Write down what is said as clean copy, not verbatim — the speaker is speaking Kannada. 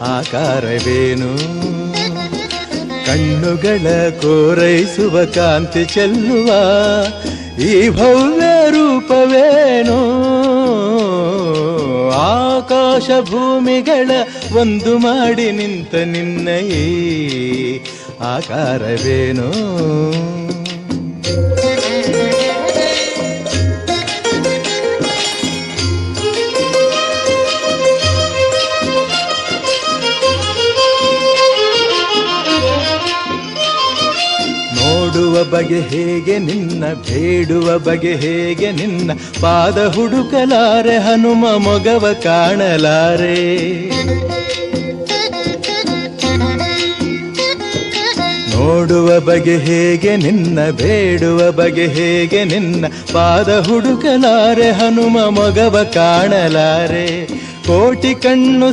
ಆಕಾರವೇನು ಕಣ್ಣುಗಳ ಕೋರೈಸುವ ಕಾಂತಿ ಚೆಲ್ಲುವ ಈ ಭವ್ಯ ರೂಪವೇನು ಆಕಾಶ ಭೂಮಿಗಳ ಒಂದು ಮಾಡಿ ನಿಂತ ನಿನ್ನ ಈ ಆಕಾರವೇನು ನೋಡುವ ಬಗೆ ಹೇಗೆ ನಿನ್ನ ಬೇಡುವ ಬಗೆ ಹೇಗೆ ನಿನ್ನ ಪಾದ ಹುಡುಕಲಾರೆ ಹನುಮ ಮೊಗವ ಕಾಣಲಾರೆ ನೋಡುವ ಬಗೆ ಹೇಗೆ ನಿನ್ನ ಬೇಡುವ ಬಗೆ ಹೇಗೆ ನಿನ್ನ ಪಾದ ಹುಡುಕಲಾರೆ ಹನುಮ ಮೊಗವ ಕಾಣಲಾರೆ ಕೋಟಿ ಕಣ್ಣು